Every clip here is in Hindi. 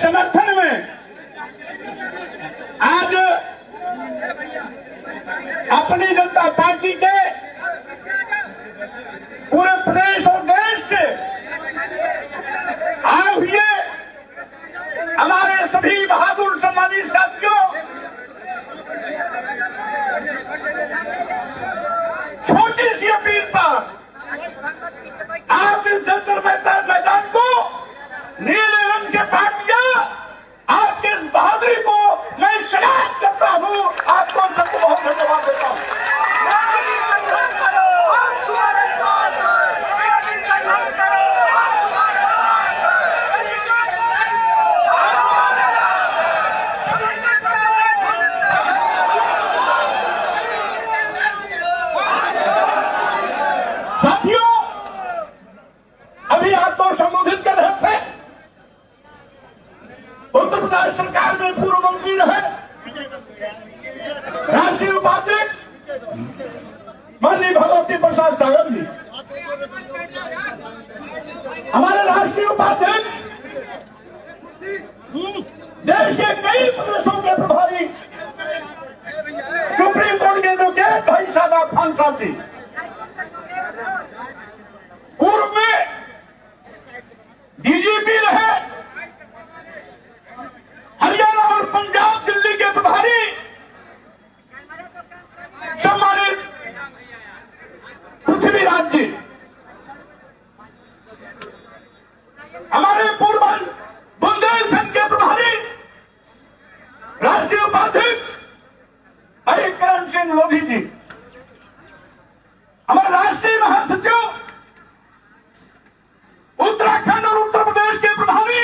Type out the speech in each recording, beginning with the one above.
समर्थन में आज अपनी जनता पार्टी के पूरे प्रदेश और देश से आए हुए हमारे सभी बहादुर सम्मानित साथियों, छोटी सी अपील पर आप इस जंतर मैदान को नीले रंग से बांट दिया। आपके इस बहादुरी को मैं सलाम करता हूँ। आपको सबको बहुत धन्यवाद देता हूँ। साथियों, अभी आप तो संबोधित कर रहे थे। उत्तर प्रदेश सरकार में पूर्व मंत्री रहे राष्ट्रीय उपाध्यक्ष माननीय भगवती प्रसाद सागर जी, हमारे राष्ट्रीय उपाध्यक्ष, देश के कई प्रदेशों के प्रभारी सुप्रीम कोर्ट के एडवोकेट भाई सादा खान साहब जी, पूर्व में डीजीपी रहे हरियाणा और पंजाब दिल्ली के प्रभारी सम्मानित पृथ्वीराज जी, हमारे पूर्व बुंदेलखंड के प्रभारी राष्ट्रीय उपाध्यक्ष हरिकरण सिंह लोधी जी, हमारे राष्ट्रीय महासचिव उत्तराखंड और उत्तर प्रदेश के प्रभारी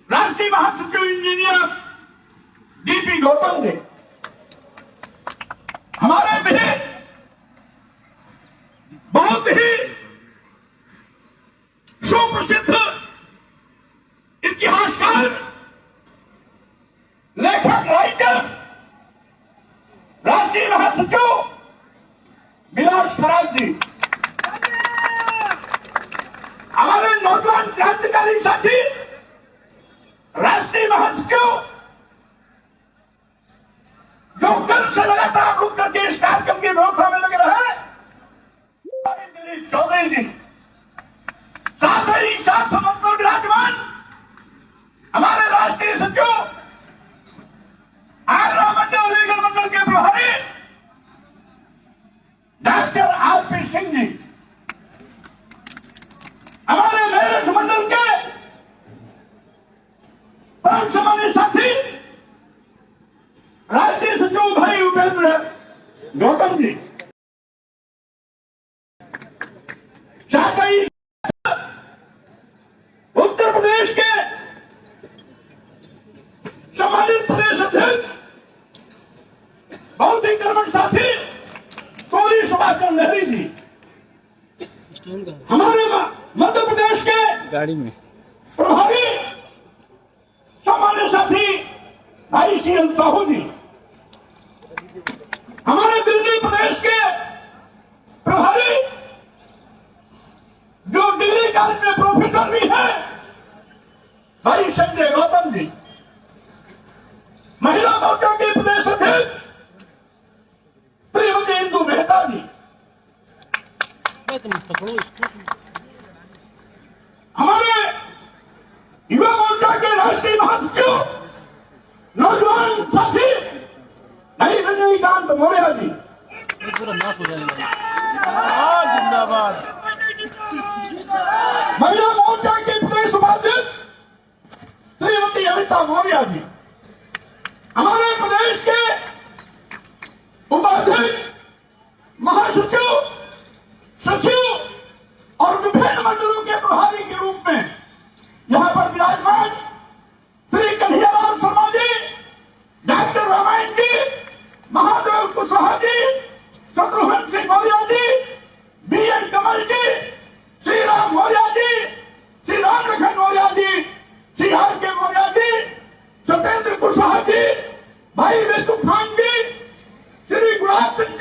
राष्ट्रीय महासचिव इंजीनियर डीपी गौतम जी, हमारे भी बहुत ही सुप्रसिद्ध इतिहासकार, लेखक, राइटर, राष्ट्रीय महासचिव विलास फराज जी, हमारे नौजवान क्रांतिकारी साथी राष्ट्रीय महासचिव जो कल से लगातार रुक करके इस कार्यक्रम की व्यवस्था में लगे रहे दिलीप चौधरी जी, साथ ही साथ समझकर विराजमान हमारे राष्ट्रीय सचिव आगरा मंडल लीगल मंडल के प्रभारी डॉक्टर आरपी सिंह जी, हमारे मेरठ मंडल के परम सम्मानित साथी राष्ट्रीय सचिव भाई उपेंद्र गौतम जी, साथ ही उत्तर प्रदेश के सम्मानित प्रदेश अध्यक्ष बहुत ही कर्मठ साथी गौरी सुभाष चंद्र लहरी जी, हमारे मध्य प्रदेश के गाड़ी में प्रभारी सम्मानित साथी भाई सीएल साहू जी, हमारे दिल्ली प्रदेश के प्रभारी जो डिग्री कॉलेज में प्रोफेसर भी है भाई संजय गौतम जी, महिला मोर्चा के प्रदेश अध्यक्ष श्रीमती इंदु मेहता जी, हमारे युवा मोर्चा के राष्ट्रीय महासचिव नौजवान साथी भाई रजनीकांत मौर्य जी, पूरा नाश हो जाएगा। जिंदाबाद। महिला मोर्चा के प्रदेश उपाध्यक्ष श्रीमती अमिता मौर्य जी, हमारे प्रदेश के उपाध्यक्ष, महासचिव, सचिव और विभिन्न मंडलों के प्रभारी के रूप में यहाँ पर विराजमान Shri Kanhaiyalal Sharma ji, doctor Ramayan ji, Mahadev Kushwaha ji, Shatrughan Singh Maurya ji, B N Kamal ji, Shri Ram Maurya ji, Shri Ram Lakhan Maurya ji, Shri R K Maurya जी, सत्येंद्र कुशवाहा जी, भाई विशु खान जी, श्री गुलाब सिंह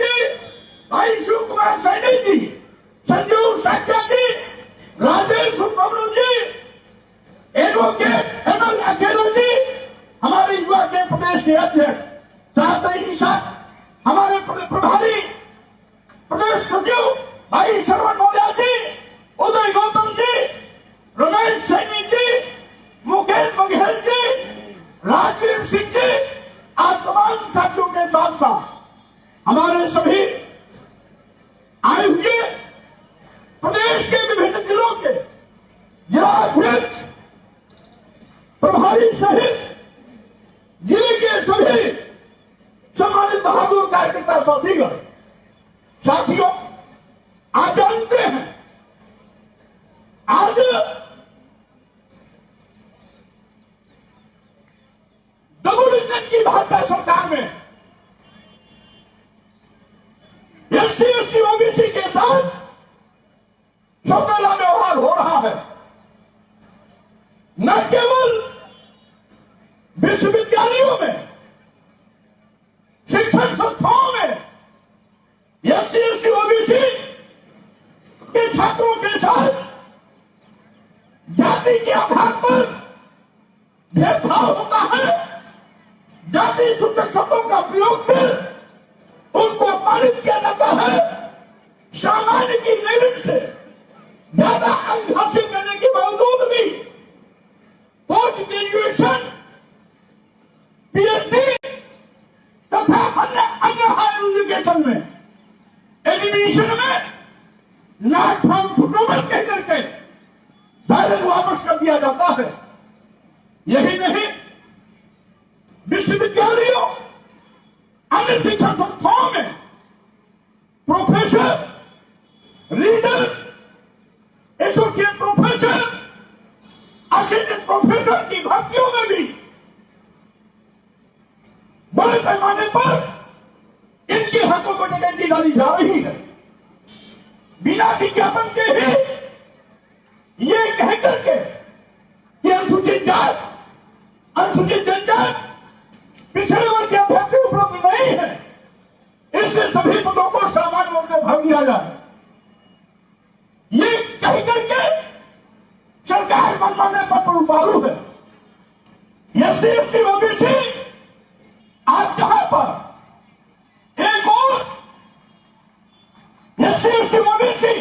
बहादुर कार्यकर्ता साथीगण, साथियों, आज जानते हैं, आज डबल इंजन की भाजपा सरकार में एससी एसटी ओबीसी के साथ सौतेला व्यवहार हो रहा है। न केवल विश्वविद्यालयों में, शिक्षण संस्थाओं में एससी एसटी ओबीसी के छात्रों के साथ जाति के आधार पर भेदभाव होता है, जाति सूचक शब्दों का प्रयोग कर उनको अपमानित किया जाता है, सामान्य की मेरिट से ज्यादा अंक हासिल करने के बावजूद भी पोस्ट ग्रेजुएशन, पीएचडी तथा अन्य हायर एजुकेशन में, एजुकेशन में नॉट फाउंड सुटेबल कह करके डायरेक्ट वापस कर दिया जाता है। यही नहीं, विश्वविद्यालयों, अन्य शिक्षा संस्थाओं में professor, reader, associate professor, assistant professor की भर्तियों में भी बड़े पैमाने पर इनके हकों को डकैती डाली जा रही है। बिना विज्ञापन के ही ये कह करके कि अनुसूचित जात, अनुसूचित जनजात, पिछड़े वर्ग के अभ्यर्थी उपलब्ध नहीं है, इसलिए सभी पदों को सामान्य रूप से भर दिया जाए, ये कह करके सरकार मनमाने पर उपारू है। एससी एसटी ओबीसी आज जहां पर एक और एससी एसटी ओबीसी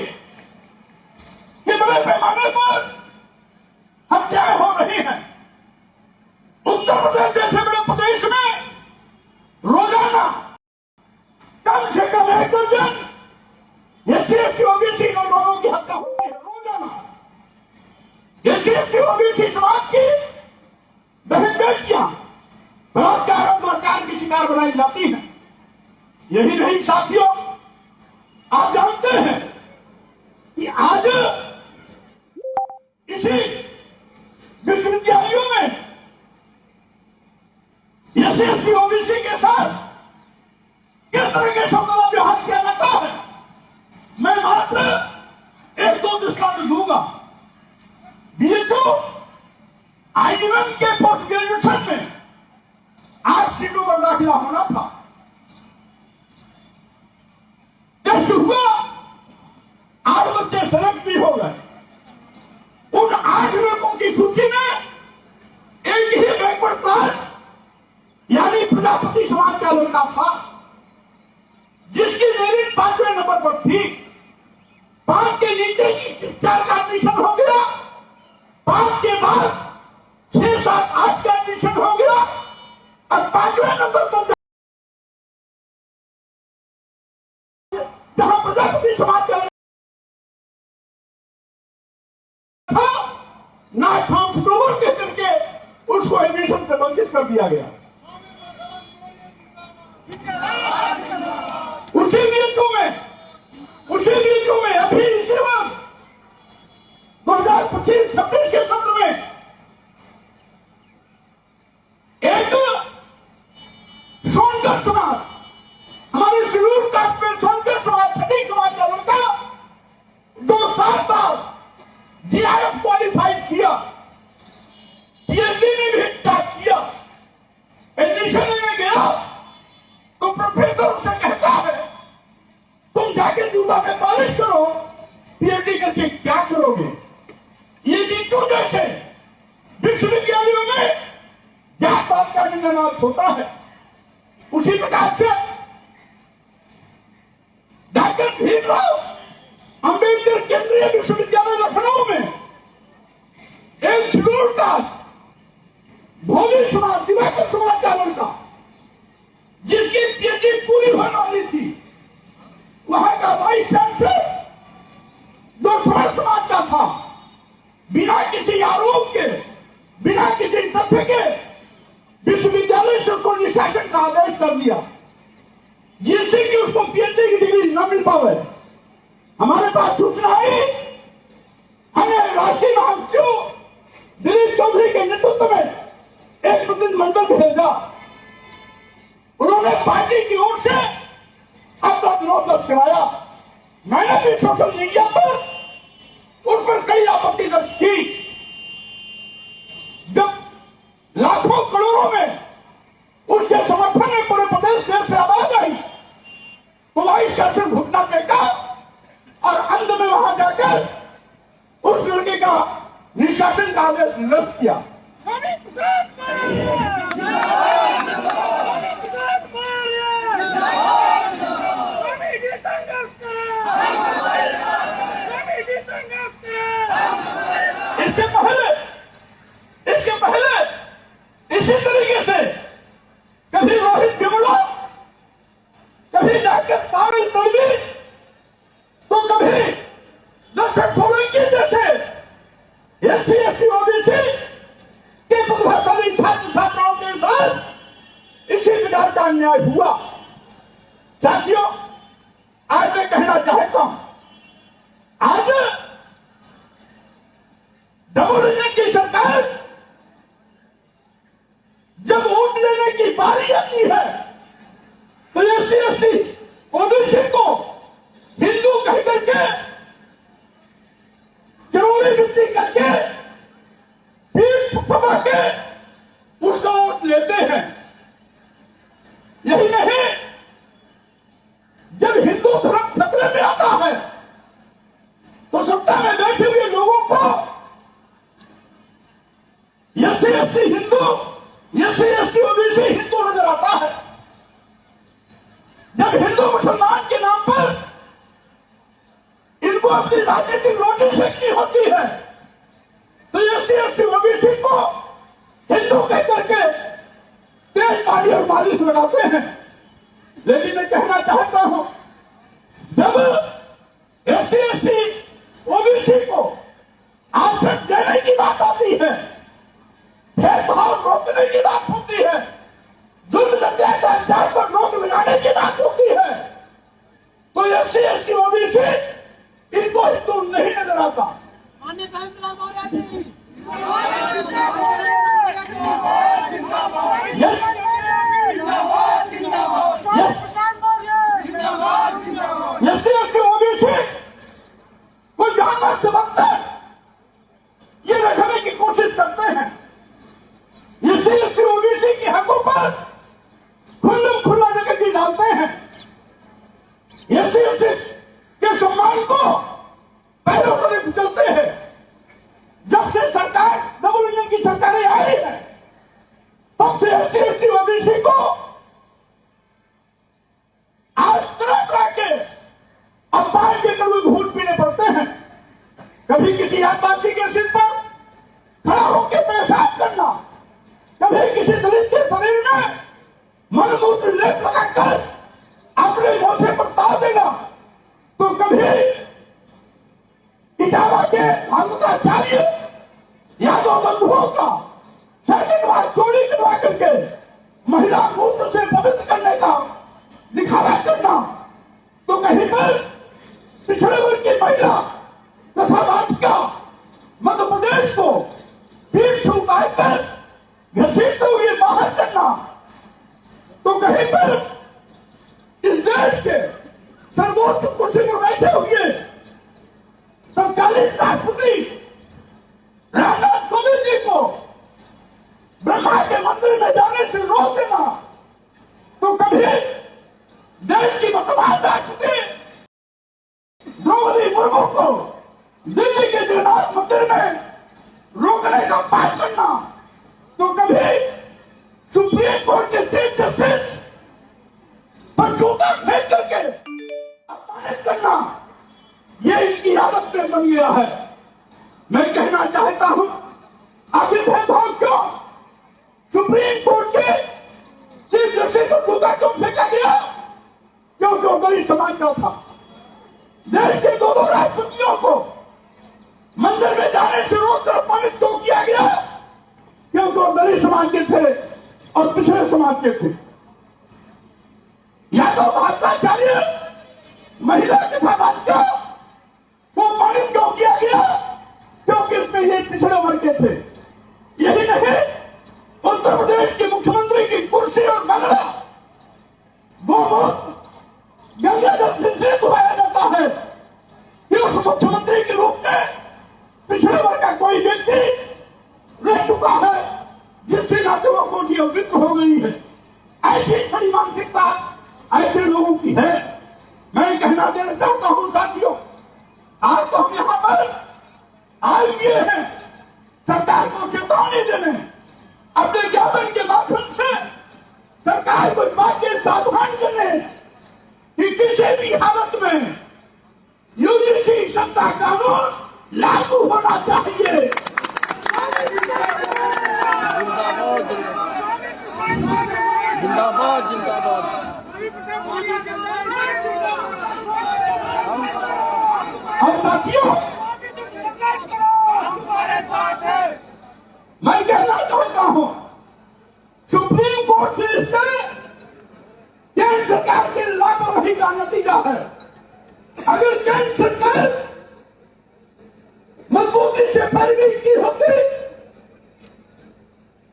के बड़े पैमाने पर हत्याएं हो रही हैं, उत्तर प्रदेश जैसे बड़े प्रदेश में रोजाना कम से कम 1 दर्जन एससी एसटी ओबीसी नौजवानों की हत्या होती है रोजाना। एससी एसटी ओबीसी समाज की बहन बेटियां बलात्कार और दुराचार की शिकार बनाई जाती हैं। यही नहीं साथियों, आप जानते हैं कि आज इसी विश्वविद्यालयों में एससी एसटी ओबीसी के साथ किस तरह के शब्दों का व्यवहार किया जाता है, मैं मात्र 1-2 दृष्टांत दूंगा। बीएचयू आईडीएम के पोस्ट ग्रेजुएशन में 8 सीटों पर दाखिला होना था, टेस्ट हुआ, 8 बच्चे सेलेक्ट भी हो गए। उन 8 लड़कों की सूची में एक ही बैकवर्ड क्लास यानी प्रजापति समाज का लड़का था, जिसकी मेरिट 5वें नंबर पर थी। 5 के नीचे की 4 का एडमिशन हो गया, 5 के बाद 6, 7, 8 का एडमिशन हो गया और 5वें नंबर पर जहां प्रजापति समाज का था, ना चांस ग्लोबल के करके उसको एडमिशन से वंचित कर दिया गया। उसी बीचों में अभी इसी वक्त 2025-26 के सत्र में एक सोनकर समाज, हमारे शेड्यूल कास्ट में सोनकर समाज, छठी समाज का लड़का 2 बार जीआरएफ क्वालिफाइड किया, पीएचडी में भी टॉप किया, एडमिशन लेने गया तो प्रोफेसर उनसे कहता है तुम जाके जूता में पॉलिश करो, पीएचडी करके क्या करोगे। ये बीचों जैसे विश्वविद्यालयों में जात पात का निंदानाथ होता है। उसी प्रकार से डॉक्टर भीमराव अंबेडकर केंद्रीय विश्वविद्यालय लखनऊ में एक शेड्यूल कास्ट भोली समाज, दिवाकर समाज का लड़का, जिसकी पीएचडी पूरी होने वाली थी, वहां का वाइस चांसलर जो समाज का था, बिना किसी आरोप के, बिना किसी तथ्य के विश्वविद्यालय से उसको निष्कासन का आदेश कर दिया। जिससे कि उसको पीएचडी की डिग्री न मिल पावे। हमारे पास सूचना आई, हमें राष्ट्रीय महासचिव दिलीप चौधरी के नेतृत्व में एक प्रतिनिधिमंडल भेजा। उन्होंने पार्टी की ओर से अपना विरोध दर्शाया। मैंने भी सोशल मीडिया पर उन पर कई आपत्ति दर्ज की। जब लाखों करोड़ों में उसके समर्थन में पूरे प्रदेश से आवाज आई, तो वाइस शासन घुटना टेका और अंत में वहां जाकर उस लड़के का निष्कासन का आदेश निरस्त किया। इसके पहले इसी तरीके से कभी रोहित बिमला, कभी जाकर पारुल तलवी, तो कभी दशरथ सोलंकी जैसे एससी एसटी ओबीसी के प्रतिभाशाली छात्र छात्राओं के साथ इसी प्रकार का अन्याय हुआ। साथियों, आज मैं कहना चाहता हूं, आज डबल इंजन की सरकार जब वोट लेने की बारी आती है तो एससी एसटी ओबीसी को हिंदू कह करके चरोरी वृत्ति करके पीठ थपा के उसका वोट लेते हैं। यही नहीं, जब हिंदू धर्म खतरे में आता है तो सत्ता में बैठे हुए लोगों को SC ST Hindu, SC ST OBC Hindu नजर आता है। जब हिंदू मुसलमान के नाम पर इनको अपनी राजनीतिक रोटी सेकनी होती है तो एससी एसटी ओबीसी को हिंदू कह करके तेज ताड़ी और मालिश लगाते हैं। लेकिन मैं कहना चाहता हूं, जब एससी एसटी ओबीसी को आरक्षण देने की बात आती है, भेदभाव रोकने की बात होती है, जुल्म अत्याचार पर रोक लगाने की बात होती है, तो एससी एसटी ओबीसी इनको हिंदू नहीं नजर आता। एससी एसटी ओबीसी को जानवर से बदतर ये रखने की कोशिश करते हैं। एससी ओबीसी के हकों पर खुला जगह डालते हैं। एससी के सम्मान को पहले तरफ चलते हैं। जब से सरकार डबल इंजन की सरकारें आई है तब से एससी ओबीसी को आज तरह तरह के अपमान के कड़वे घूंट पीने पड़ते हैं। कभी किसी आदिवासी के सिर पर खड़ा होकर पेशाब करना, कभी किसी दलित के शरीर में मलमूत्र लेप लगाकर अपने मोछे पर ताव देना, तो कभी इटावा के भागवताचार्य यादव बंधुओं का सैनिकवाद चोरी करवा करके महिला मूत्र से पवित्र करने का दिखावा करना, तो कहीं पर पिछड़े वर्ग की महिला तथा बालिका मध्य प्रदेश को पीठ छुपाकर कर घसीटते हुए बाहर करना, तो कहीं पर इस देश के सर्वोच्च कुर्सी पर बैठे हुए तत्कालीन राष्ट्रपति रामनाथ कोविंद जी को ब्रह्मा के मंदिर में जाने से रोक देना, तो कभी देश की वर्तमान राष्ट्रपति द्रौपदी मुर्मू को दिल्ली के जगन्नाथ मंदिर में रोकने का पाठ करना, तो कभी सुप्रीम कोर्ट के चीफ जस्टिस पर जूता फेंक करके अपमानित करना, ये इनकी आदत में बन गया है। मैं कहना चाहता हूं, आखिर भेदभाव क्यों? सुप्रीम कोर्ट के चीफ जस्टिस को जूता क्यों फेंका गया? क्योंकि वो गरीब समाज का था। देश के दो राष्ट्रपतियों को मंदिर में जाने से रोककर अपमानित क्यों किया गया? क्योंकि वो दलित समाज के थे और पिछड़े समाज के थे। या तो भाजपा चाहिए महिला के समाज का वो मानी क्यों किया गया, क्योंकि उसमें ये पिछड़े वर्ग के थे। यही नहीं, उत्तर प्रदेश के मुख्यमंत्री की कुर्सी और बंगला वो गंगा जल से धुआया जाता है कि उस मुख्यमंत्री के रूप में पिछड़े वर्ग का कोई व्यक्ति रह चुका है जिससे नाते वो कोठी अवृत्त हो गई है। ऐसी छड़ी मानसिकता ऐसे लोगों की है। मैं कहना देना चाहता हूं साथियों, आज तो हम यहां पर आए हुए हैं सरकार को चेतावनी देने, अपने ज्ञापन के माध्यम से सरकार को इस बात के सावधान करने कि किसी भी हालत में यूजीसी क्षमता कानून लागू होना चाहिए। जिंदाबाद जिंदाबाद। और साथियों, मैं कहना चाहता हूं सुप्रीम कोर्ट से केंद्र सरकार की लापरवाही का नतीजा है। अगर केंद्र सरकार मजबूती से पैरवी की होती,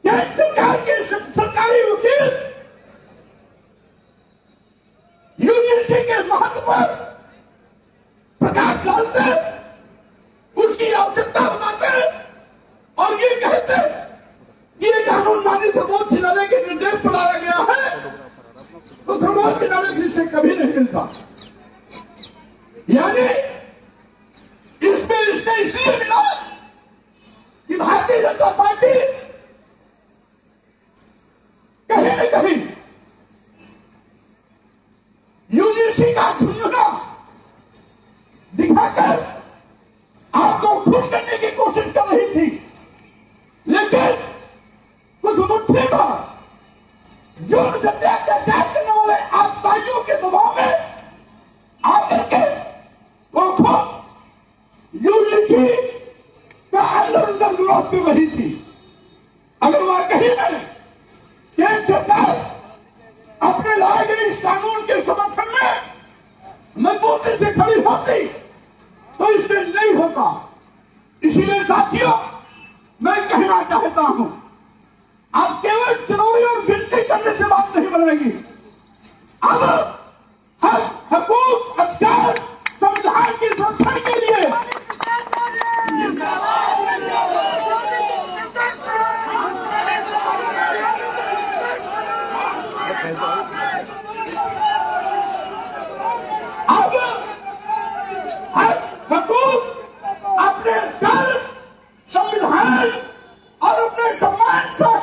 केंद्र सरकार के सरकारी वकील यूजीसी के महत्व पर प्रकाश डालते, उसकी आवश्यकता बताते और ये कहते कि ये कानून माननीय सर्वोच्च न्यायालय के निर्देश पर लाया गया है, तो सर्वोच्च न्यायालय से इसे कभी नहीं मिलता। यानी इसमें इसने इसलिए मिला कि भारतीय जनता पार्टी कहीं न कहीं यूजीसी का झुंझुना दिखाकर आपको खुश करने की कोशिश कर रही थी, लेकिन कुछ मुट्ठी भर जो अत्याचार करने वाले आपदाइयों के दबाव में आकर के वो खुद यूजीसी का अंदर अंदर विरोध कर रही थी। अगर वाकई में केंद्र सरकार अपने लाए गए इस कानून के समर्थन में मजबूती से खड़ी होती तो इससे नहीं होता। इसीलिए साथियों, मैं कहना चाहता हूं, आप केवल चुनौती और विनती करने से बात नहीं बनेगी। अब